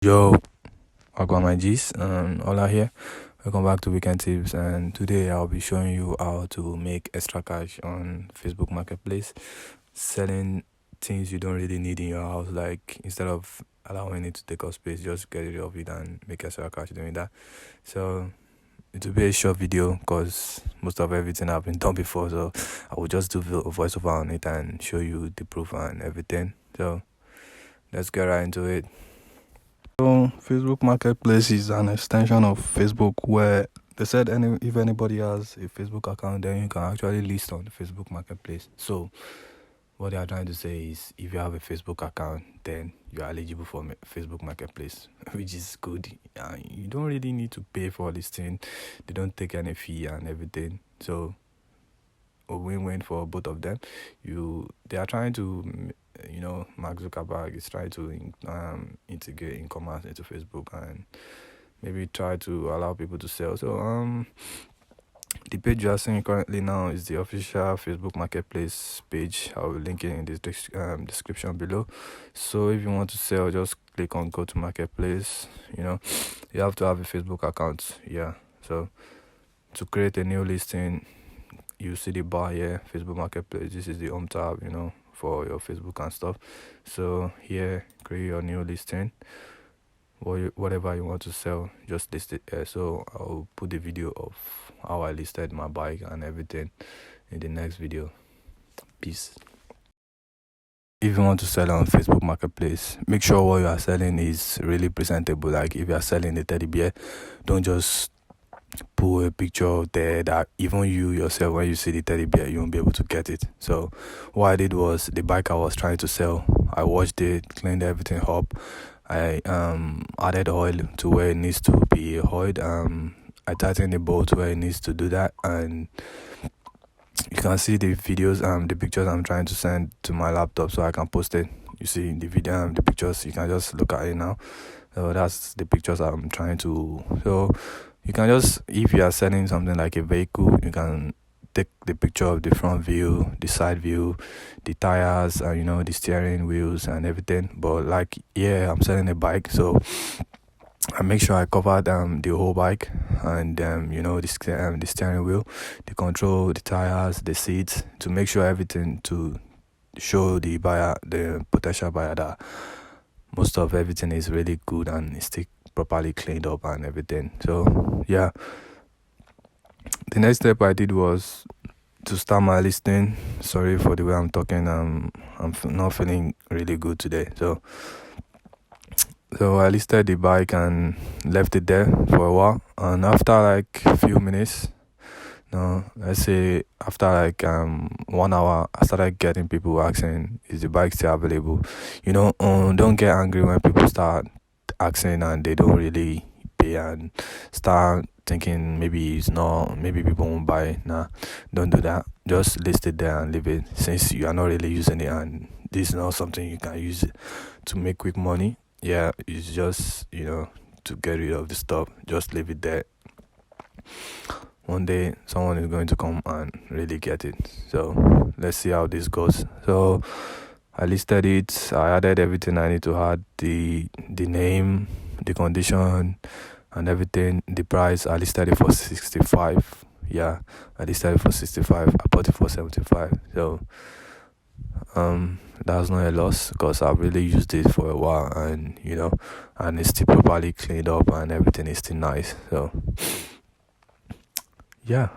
Yo, welcome my G's. Ola here. Welcome back to Weekend Tips. And today I'll be showing you how to make extra cash on Facebook Marketplace, selling things you don't really need in your house. Like instead of allowing it to take up space, just get rid of it and make extra cash doing that. So it will be a short video because most of everything I've been done before. So I will just do a voiceover on it and show you the proof and everything. So let's get right into it. So Facebook Marketplace is an extension of Facebook where they said if anybody has a Facebook account, then you can actually list on the Facebook Marketplace. So what they are trying to say is if you have a Facebook account, then you are eligible for Facebook Marketplace, which is good. You don't really need to pay for listing. They don't take any fee and everything. So a win-win for both of them. They are trying to, Mark Zuckerberg is trying to integrate e-commerce into Facebook and maybe try to allow people to sell. So the page you are seeing currently now is the official Facebook Marketplace page. I will link it in the description below. So if you want to sell, just click on go to Marketplace. You have to have a Facebook account. Yeah. So to create a new listing, you see the bar here, Facebook Marketplace. This is the home tab, for your Facebook and stuff. So here, create your new listing. Whatever you want to sell, just list it here. So I'll put the video of how I listed my bike and everything in the next video. Peace. If you want to sell on Facebook Marketplace, make sure what you are selling is really presentable. Like if you are selling a teddy bear, don't just put a picture there that even you yourself, when you see the teddy bear, you won't be able to get it. So what I did was the bike I was trying to sell, I washed it, cleaned everything up. I added oil to where it needs to be oiled. I tightened the bolt where it needs to do that, and you can see the videos, the pictures I'm trying to send to my laptop so I can post it. You see the video, the pictures, you can just look at it now. So that's the pictures I'm trying to. So you can just, if you are selling something like a vehicle, you can take the picture of the front view, the side view, the tires, the steering wheels and everything. But like, yeah, I'm selling a bike, so I make sure I covered the whole bike and the steering wheel, the control, the tires, the seats, to make sure everything, to show the buyer, the potential buyer, that most of everything is really good and it's still properly cleaned up and everything. So yeah, the next step I did was to start my listing. Sorry for the way I'm talking. I'm not feeling really good today. So I listed the bike and left it there for a while. And after like a few minutes, let's say after like 1 hour, I started getting people asking, is the bike still available? Don't get angry when people start asking and they don't really pay and start thinking maybe it's not, maybe people won't buy. Nah, don't do that. Just list it there and leave it, since you are not really using it and this is not something you can use to make quick money. Yeah, it's just to get rid of the stuff. Just leave it there. One day someone is going to come and really get it. So let's see how this goes. So I listed it. I added everything I need to add, the name, the condition and everything. The price, I listed it for 65. Yeah, I listed it for 65. I bought it for 75. So that's not a loss because I've really used it for a while, and and it's still properly cleaned up and everything is still nice. So yeah.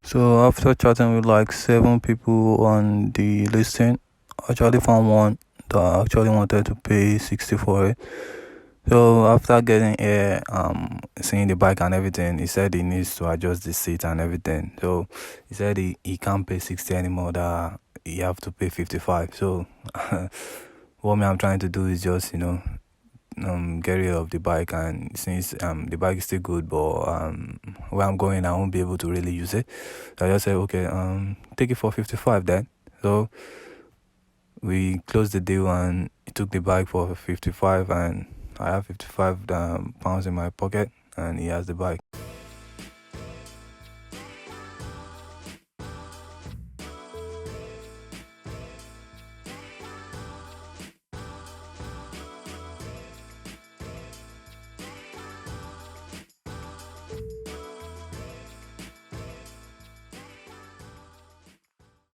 So after chatting with like 7 people on the listing, I actually found one that actually wanted to pay 60 for it. So after getting here, seeing the bike and everything, he said he needs to adjust the seat and everything. So he said he can't pay 60 anymore, that he have to pay 55. So what me I'm trying to do is just, get rid of the bike, and since the bike is still good, but where I'm going I won't be able to really use it. So I just said, okay, take it for 55 then. So we closed the deal and he took the bike for 55, and I have 55 pounds in my pocket, and he has the bike.